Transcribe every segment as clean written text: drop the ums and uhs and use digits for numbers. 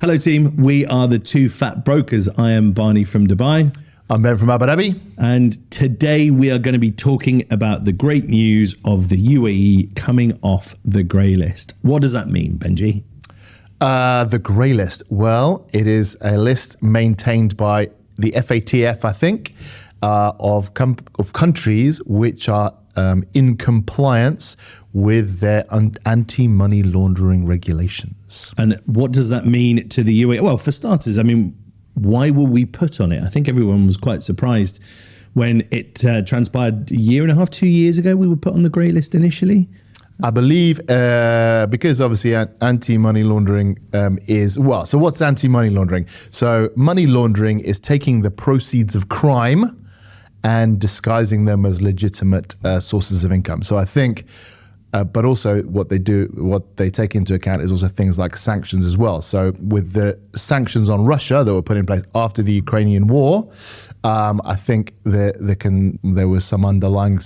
Hello, team. We are the Two Fat Brokers. I am Barney from Dubai. I'm Ben from Abu Dhabi. And today we are going to be talking about the great news of the UAE coming off the grey list. What does that mean, Benji? The grey list. Well, it is a list maintained by the FATF, I think, of countries which are in compliance with their anti-money laundering regulations. And what does that mean to the UAE? Well, for starters, I mean, why were we put on it? I think everyone was quite surprised when it transpired a year and a half, 2 years ago, we were put on the grey list initially. I believe because obviously anti-money laundering is, well, so what's anti-money laundering? So money laundering is taking the proceeds of crime and disguising them as legitimate sources of income. So I think, but also what they take into account is also things like sanctions as well. So with the sanctions on Russia that were put in place after the Ukrainian war, I think there was some underlying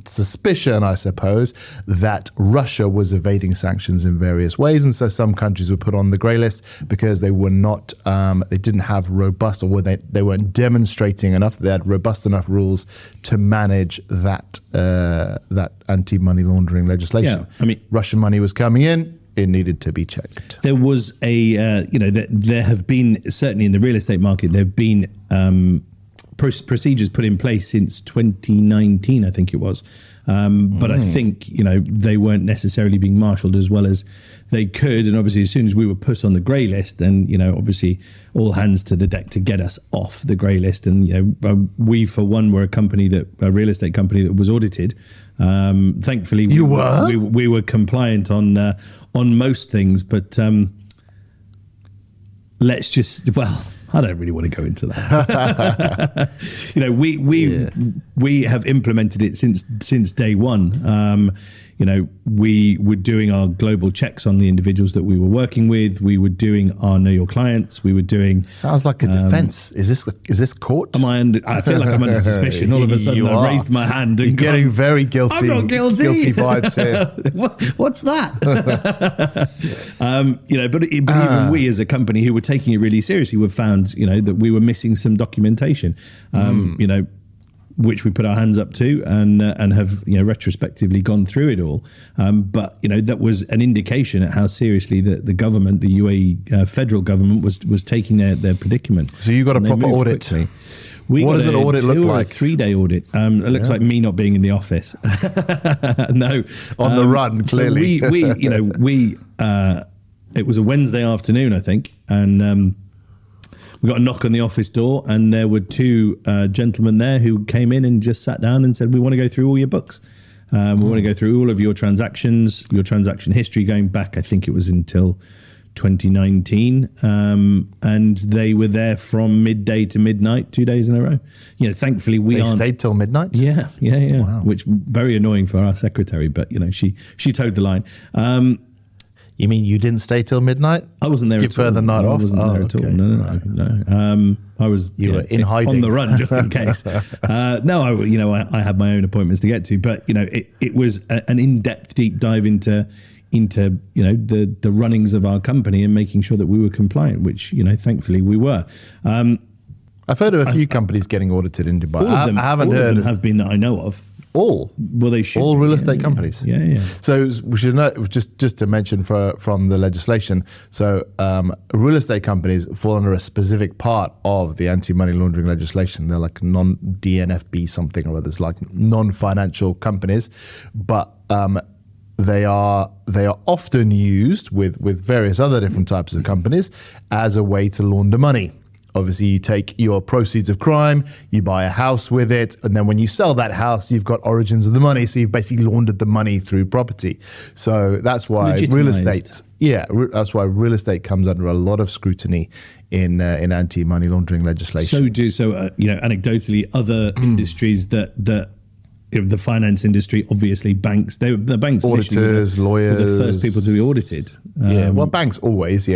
suspicion, I suppose, that Russia was evading sanctions in various ways, and so some countries were put on the grey list because they were not, they didn't have robust, or they weren't demonstrating enough. They had robust enough rules to manage that anti-money laundering legislation. Yeah, I mean, Russian money was coming in. It needed to be checked. There was there have been, certainly in the real estate market, there have been procedures put in place since 2019, I think it was. But I think, they weren't necessarily being marshaled as well as they could. And obviously, as soon as we were put on the grey list, then, obviously all hands to the deck to get us off the grey list. And, we, for one, were a real estate company that was audited. Thankfully, we were compliant on most things, but let's just, well, I don't really want to go into that. We have implemented it since day one. We were doing our global checks on the individuals that we were working with. We were doing our Know Your Clients. We were doing. Sounds like a defense. Is this court? I feel like I'm under suspicion. All of a sudden, I raised my hand and You're getting very guilty. I'm not guilty. Guilty vibes here. What's that? But even we, as a company who were taking it really seriously, were found, that we were missing some documentation. Which we put our hands up to and have retrospectively gone through it all. But that was an indication at how seriously the government, the UAE federal government, was taking their predicament. So you got a proper audit. What does an audit look like? A 3-day audit. It looks like me not being in the office. No, on the run. Clearly, so we it was a Wednesday afternoon, I think, and. We got a knock on the office door, and there were two gentlemen there who came in and just sat down and said, "We want to go through all your books. We want to go through all of your transactions, your transaction history going back, I think it was until 2019." And they were there from midday to midnight, 2 days in a row. Thankfully they stayed till midnight. Yeah. Wow. Which very annoying for our secretary, but she towed the line. You mean you didn't stay till midnight? I wasn't there. Give her the night off. I wasn't there at all. No. I was. You were in hiding on the run just in case. No, I had my own appointments to get to, but it was an in-depth deep dive into the runnings of our company and making sure that we were compliant, which thankfully we were. I've heard of a few companies getting audited in Dubai. I haven't heard. All of them have been that I know of. All? Well, they should. All real estate companies. Yeah. So we should know, just to mention from the legislation. So real estate companies fall under a specific part of the anti-money laundering legislation. They're like non-DNFB something or other. It's like non-financial companies, but they are often used with various other different types of companies as a way to launder money. Obviously, you take your proceeds of crime, you buy a house with it, and then when you sell that house, you've got origins of the money. So you've basically laundered the money through property. So that's why real estate, that's why real estate comes under a lot of scrutiny in anti-money laundering legislation. Anecdotally, other industries that the finance industry, obviously banks, the banks, auditors, lawyers, were the first people to be audited. Banks always,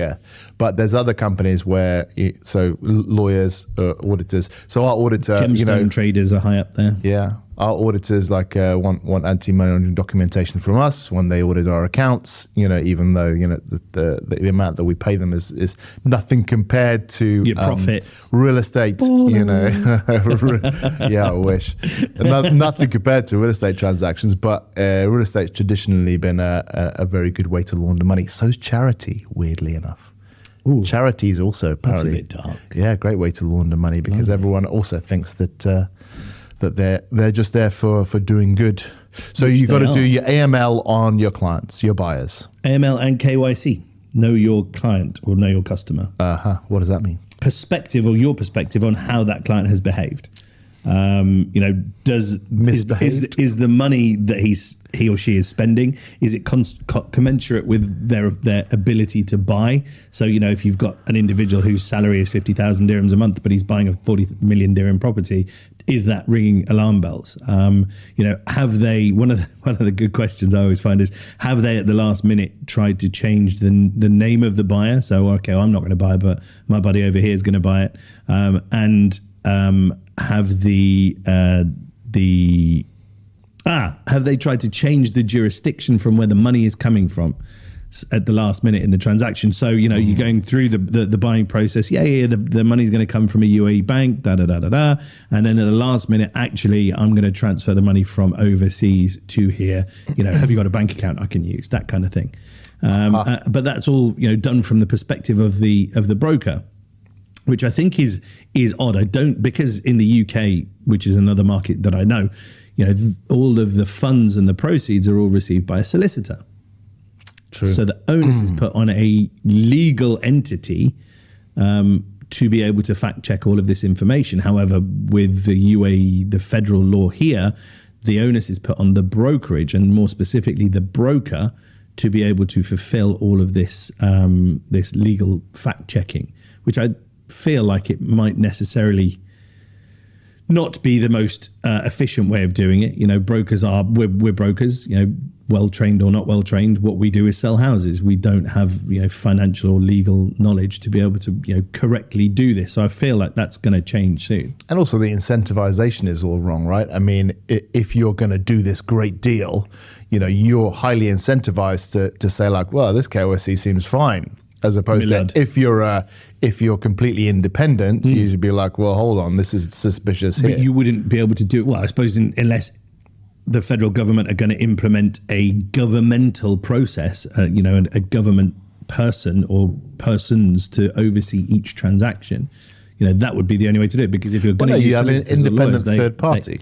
but there's other companies where, lawyers, auditors. So our auditor, gemstone traders are high up there. Yeah, our auditors want anti-money laundering documentation from us when they audit our accounts. Even though the amount that we pay them is nothing compared to your profits, real estate. Yeah, I wish. Nothing compared to real estate transactions, but real estate's traditionally been a very good way to launder money. So's charity, weirdly enough. Ooh. Charity is also apparently that's a bit dark. Yeah, great way to launder money because everyone also thinks that they're just there for doing good. So you've got to do your AML on your clients, your buyers. AML and KYC. Know your client or know your customer. What does that mean? Your perspective on how that client has behaved. Misbehaved? Is the money that he or she is spending, is it commensurate with their ability to buy? So, if you've got an individual whose salary is 50,000 dirhams a month, but he's buying a 40 million dirham property, is that ringing alarm bells? Have they, one of the good questions I always find is, have they at the last minute tried to change the name of the buyer? So, okay, I'm not going to buy, but my buddy over here is going to buy it. Have they tried to change the jurisdiction from where the money is coming from at the last minute in the transaction? So, you're going through the buying process. The money's going to come from a UAE bank, and then at the last minute, actually, I'm going to transfer the money from overseas to here. Have you got a bank account I can use? That kind of thing. But that's all done from the perspective of the broker, which I think is odd. Because in the UK, which is another market that I know, all of the funds and the proceeds are all received by a solicitor. True. So the onus is put on a legal entity to be able to fact check all of this information. However, with the UAE, the federal law here, the onus is put on the brokerage, and more specifically the broker, to be able to fulfill all of this this legal fact checking, which I feel like it might necessarily not be the most efficient way of doing it. Brokers we're brokers, well trained or not well trained. What we do is sell houses. We don't have financial or legal knowledge to be able to correctly do this. So I feel like that's going to change soon. And also the incentivization is all wrong, right? I mean, if you're going to do this great deal, you're highly incentivized to say like, well, this KYC seems fine. As opposed to if you're completely independent, you should be like, well, hold on, this is suspicious here. But you wouldn't be able to do it. Well, I suppose unless the federal government are going to implement a governmental process, a government person or persons to oversee each transaction. That would be the only way to do it. Because if you're going to use you have an independent third party.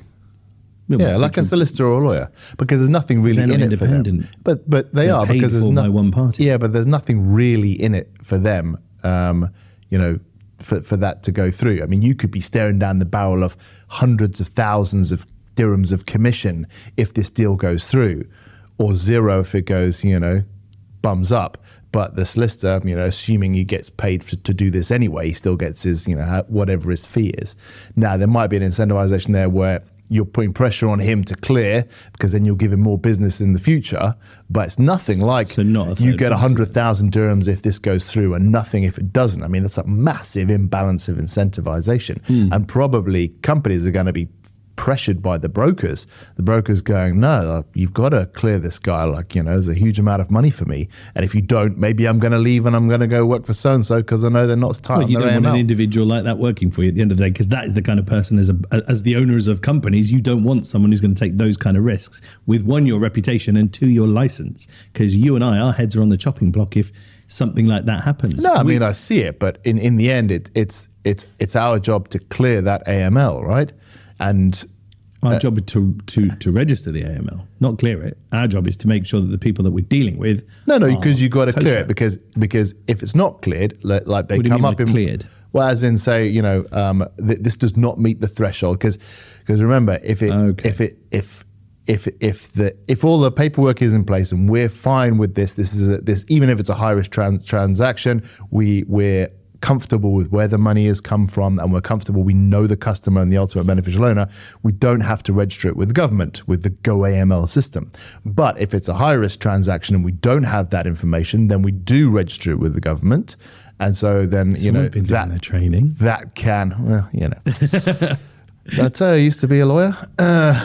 Like a solicitor or a lawyer, because there's nothing really in it for them. But they're are because there's by one party. Yeah, but there's nothing really in it for them. For that to go through. I mean, you could be staring down the barrel of hundreds of thousands of dirhams of commission if this deal goes through, or zero if it goes, bums up. But the solicitor, assuming he gets paid to do this anyway, he still gets his, whatever his fee is. Now, there might be an incentivization there where you're putting pressure on him to clear, because then you'll give him more business in the future. But it's nothing like you get 100,000 dirhams if this goes through and nothing if it doesn't. I mean, that's a massive imbalance of incentivization. And probably companies are going to be pressured by the brokers. The brokers going, no, you've got to clear this guy. There's a huge amount of money for me. And if you don't, maybe I'm going to leave and I'm going to go work for so-and-so because I know they're not tight on you their don't AML. want an individual like that working for you at the end of the day, because that is the kind of person, as the owners of companies, you don't want someone who's going to take those kind of risks with, one, your reputation, and two, your license. Because you and I, our heads are on the chopping block if something like that happens. No, I mean, I see it. But in the end, it's our job to clear that AML, right? And our job is to register the AML, not clear it. Our job is to make sure that the people that we're dealing with. No, because you got to clear it, because if it's not cleared, like they come up in cleared. Well, as in say, this does not meet the threshold, because remember, if all the paperwork is in place and we're fine with this even if it's a high risk transaction, we're comfortable with where the money has come from, and we're comfortable, we know the customer and the ultimate beneficial owner, we don't have to register it with the government, with the GoAML system. But if it's a high-risk transaction and we don't have that information, then we do register it with the government. And so then, been doing their training. That can, Did I tell you I used to be a lawyer?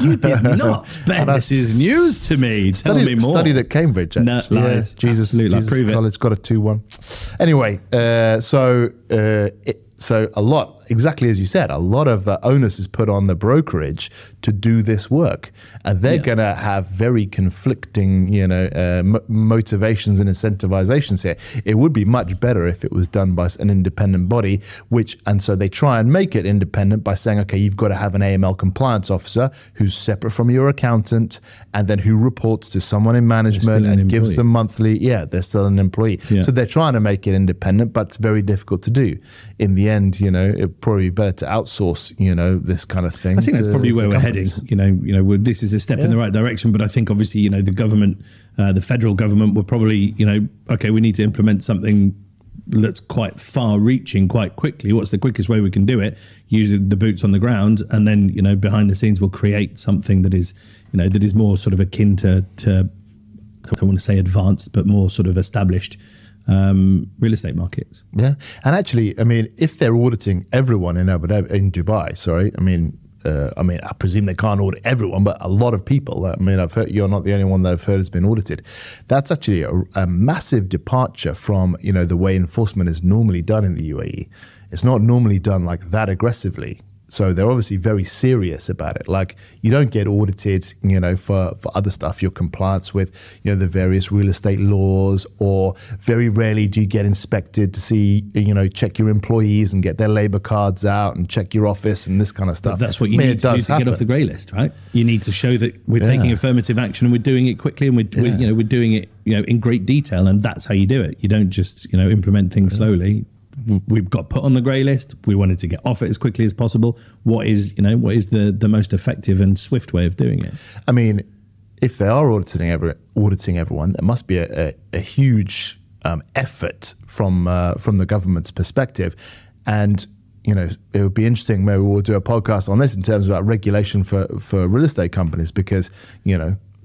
You did not, Ben. This is news to me. Tell me more. Studied at Cambridge. No, lies. Jesus Prove College, got a 2-1. Anyway, so a lot, exactly as you said, a lot of the onus is put on the brokerage to do this work, and they're going to have very conflicting, motivations and incentivizations here. It would be much better if it was done by an independent body, and so they try and make it independent by saying, okay, you've got to have an AML compliance officer who's separate from your accountant, and then who reports to someone in management and gives them monthly. Yeah, they're still an employee. Yeah. So they're trying to make it independent, but it's very difficult to do. In the end, it'd probably be better to outsource, this kind of thing. I think that's probably where we're heading. This is a step in the right direction, but I think obviously, the government, the federal government will probably, okay, we need to implement something that's quite far-reaching quite quickly. What's the quickest way we can do it? Using the boots on the ground, and then behind the scenes we'll create something that is, that is more sort of akin to I don't want to say advanced, but more sort of established real estate markets. Yeah, and actually, I mean, if they're auditing everyone in Dubai, I presume they can't audit everyone, but a lot of people. I mean, I've heard you're not the only one that I've heard has been audited. That's actually a massive departure from the way enforcement is normally done in the UAE. It's not normally done like that aggressively. So they're obviously very serious about it. Like, you don't get audited, for other stuff, your compliance with, the various real estate laws, or very rarely do you get inspected to see, check your employees and get their labor cards out and check your office and this kind of stuff. But that's what you need to do to get off the grey list, right? You need to show that we're taking affirmative action and we're doing it quickly, and we're doing it, in great detail, and that's how you do it. You don't just, implement things slowly. We've got put on the grey list. We wanted to get off it as quickly as possible. What is the most effective and swift way of doing it? I mean, if they are auditing everyone, there must be a huge effort from the government's perspective. And it would be interesting. Maybe we'll do a podcast on this in terms about regulation for real estate companies, because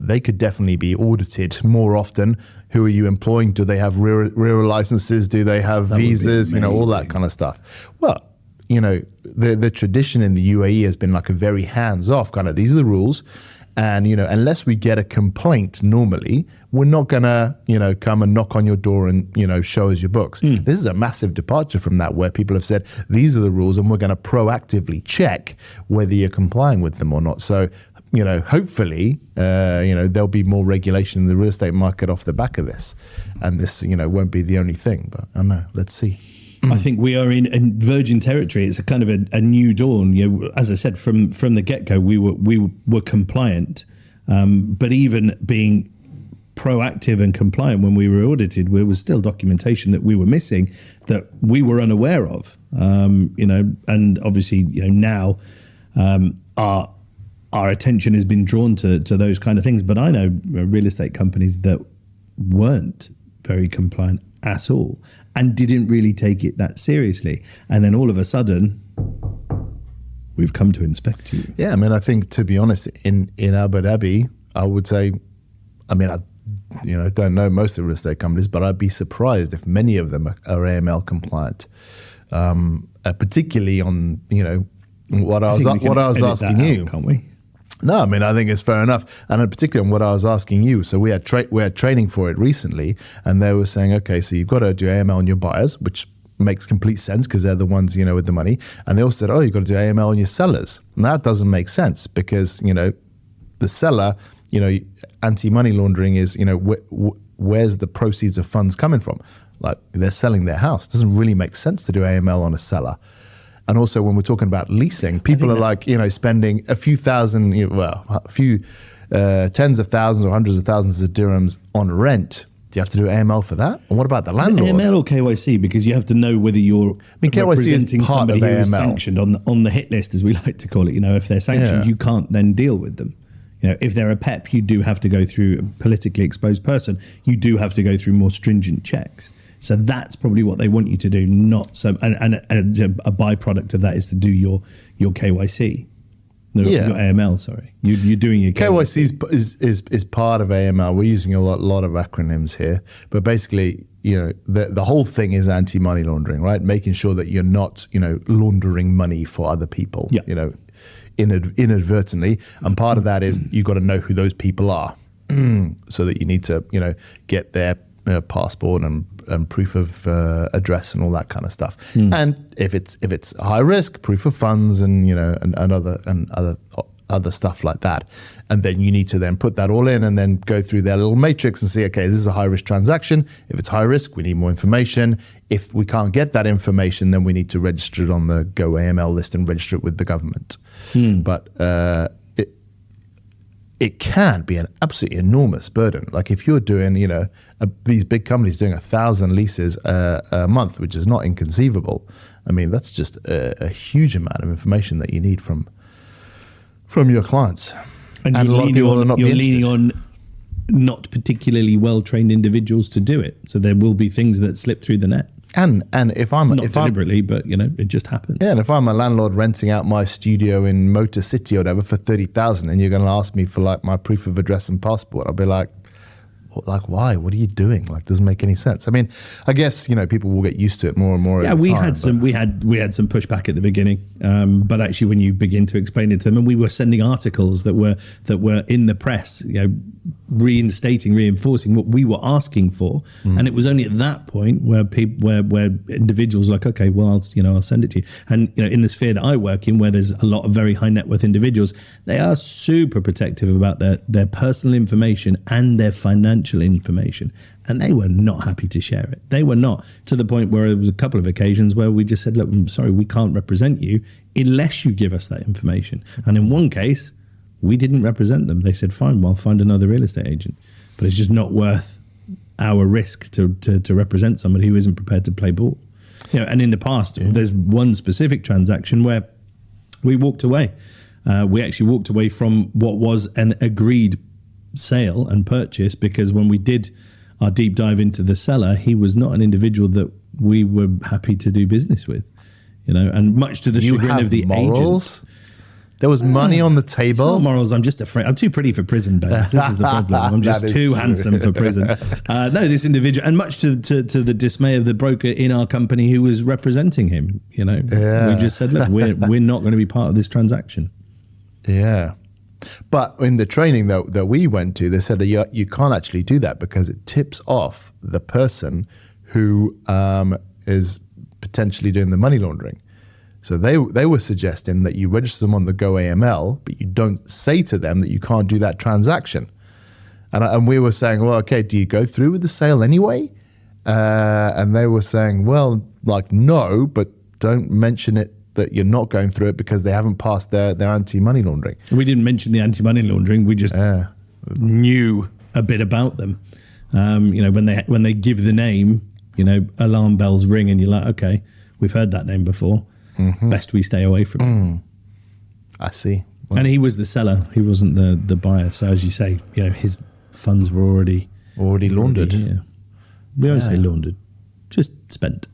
they could definitely be audited more often. Who are you employing? Do they have real licenses? Do they have visas? All that kind of stuff. Well, the tradition in the UAE has been like a very hands-off kind of, these are the rules. And, unless we get a complaint normally, we're not going to, come and knock on your door and, show us your books. This is a massive departure from that, where people have said, these are the rules, and we're going to proactively check whether you're complying with them or not. So, hopefully, there'll be more regulation in the real estate market off the back of this. And this, won't be the only thing, but I don't know. Let's see. I think we are in virgin territory. It's a kind of a new dawn. As I said, from the get-go, we were compliant. But even being proactive and compliant when we were audited, there was still documentation that we were missing that we were unaware of. And obviously, now our attention has been drawn to those kind of things. But I know real estate companies that weren't very compliant at all and didn't really take it that seriously. And then all of a sudden, we've come to inspect you. Yeah, I think, to be honest, in Abu Dhabi, I would say, I don't know most of the real estate companies, but I'd be surprised if many of them are AML compliant, particularly on, what I was asking you. Can't we? No, I think it's fair enough. And particularly on what I was asking you. So we had training for it recently, and they were saying, okay, so you've got to do AML on your buyers, which makes complete sense because they're the ones, with the money. And they also said, you've got to do AML on your sellers. And that doesn't make sense because, the seller, anti-money laundering is, where's the proceeds of funds coming from? Like, they're selling their house. It doesn't really make sense to do AML on a seller. And also, when we're talking about leasing, people are spending a few thousand, tens of thousands or hundreds of thousands of dirhams on rent. Do you have to do AML for that? And what about the landlord? AML or KYC? Because you have to know whether you're representing somebody who is sanctioned on the hit list, as we like to call it. If they're sanctioned, you can't then deal with them. If they're a PEP, you do have to go through a politically exposed person. You do have to go through more stringent checks. So that's probably what they want you to do, not so. And a byproduct of that is to do your KYC, your AML. Sorry, you're doing your KYC is part of AML. We're using a lot of acronyms here, but basically, the whole thing is anti-money laundering, right? Making sure that you're not, laundering money for other people. Yeah. inadvertently. And part of that is you got to know who those people are, so that you need to, get their passport and proof of address and all that kind of stuff. And if it's high risk, proof of funds and other stuff like that. And then you need to then put that all in and then go through their little matrix and see, okay, this is a high risk transaction. If it's high risk, we need more information. If we can't get that information, then we need to register it on the Go AML list and register it with the government. But it can be an absolutely enormous burden. Like if you're doing, these big companies doing 1,000 leases a month, which is not inconceivable. I mean, that's just a huge amount of information that you need from your clients. And a lot of people are not leaning on not particularly well-trained individuals to do it. So there will be things that slip through the net. And if I'm not deliberately, but it just happens. Yeah, and if I'm a landlord renting out my studio in Motor City or whatever for 30,000, and you're going to ask me for like my proof of address and passport, I'll be like, why? What are you doing? Like, doesn't make any sense. I mean, I guess people will get used to it more and more. Yeah, we had some pushback at the beginning, but actually, when you begin to explain it to them, and we were sending articles that were in the press, reinforcing what we were asking for, and it was only at that point where where individuals were like, okay, well, I'll send it to you. And in the sphere that I work in, where there's a lot of very high net worth individuals, they are super protective about their personal information and their financial information, and they were not happy to share it. They were not, to the point where there was a couple of occasions where we just said, look, I'm sorry, we can't represent you unless you give us that information. And in one case, we didn't represent them. They said, fine, well, I'll find another real estate agent. But it's just not worth our risk to represent somebody who isn't prepared to play ball. And in the past, there's one specific transaction where we walked away. We actually walked away from what was an agreed sale and purchase, because when we did our deep dive into the seller, he was not an individual that we were happy to do business with, and much to the chagrin of the agent. There was money on the table. It's not morals. I'm just afraid. I'm too pretty for prison, Ben. This is the problem. I'm just too handsome for prison. No, this individual, and much to the dismay of the broker in our company who was representing him, we just said, look, we're not going to be part of this transaction. Yeah. But in the training that we went to, they said that you can't actually do that because it tips off the person who is potentially doing the money laundering. So they were suggesting that you register them on the Go AML, but you don't say to them that you can't do that transaction. And we were saying, well, okay, do you go through with the sale anyway? And they were saying, well, like, no, but don't mention it that you're not going through it because they haven't passed their anti-money laundering. We didn't mention the anti-money laundering. We just knew a bit about them. When they give the name, alarm bells ring, and you're like, okay, we've heard that name before. Best we stay away from it. I see. Well, and he was the seller. He wasn't the buyer. So as you say, his funds were already laundered. We always say laundered, just spent.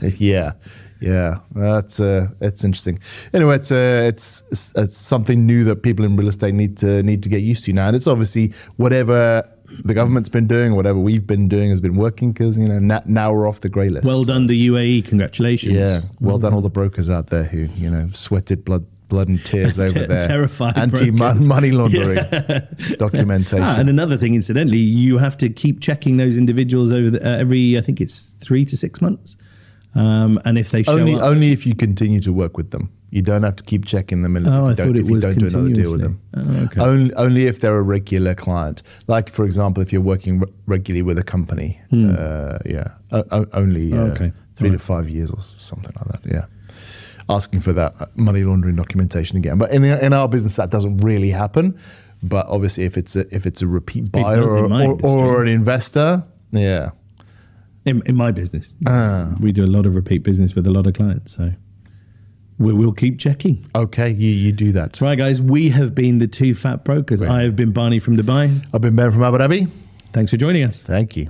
Yeah. That's interesting. Anyway, it's something new that people in real estate need to get used to now, and it's obviously whatever the government's been doing, whatever we've been doing has been working, because now we're off the grey list. Well done, the UAE. Congratulations. Yeah, well done all the brokers out there who sweated blood and tears over their terrified anti-money laundering documentation. And another thing, incidentally, you have to keep checking those individuals over every, I think it's 3 to 6 months. And if they show up, only if you continue to work with them. You don't have to keep checking them if you don't do another deal with them. Oh, okay. Only if they're a regular client. Like, for example, if you're working regularly with a company. Only 3 to 5 years or something like that. Yeah. Asking for that money laundering documentation again. But in our business, that doesn't really happen. But obviously, if it's a repeat buyer or an investor, yeah. In my business, we do a lot of repeat business with a lot of clients, so we'll keep checking. Okay, you do that. Right, guys, we have been the Two Fat Brokers. I have been Barney from Dubai. I've been Ben from Abu Dhabi. Thanks for joining us. Thank you.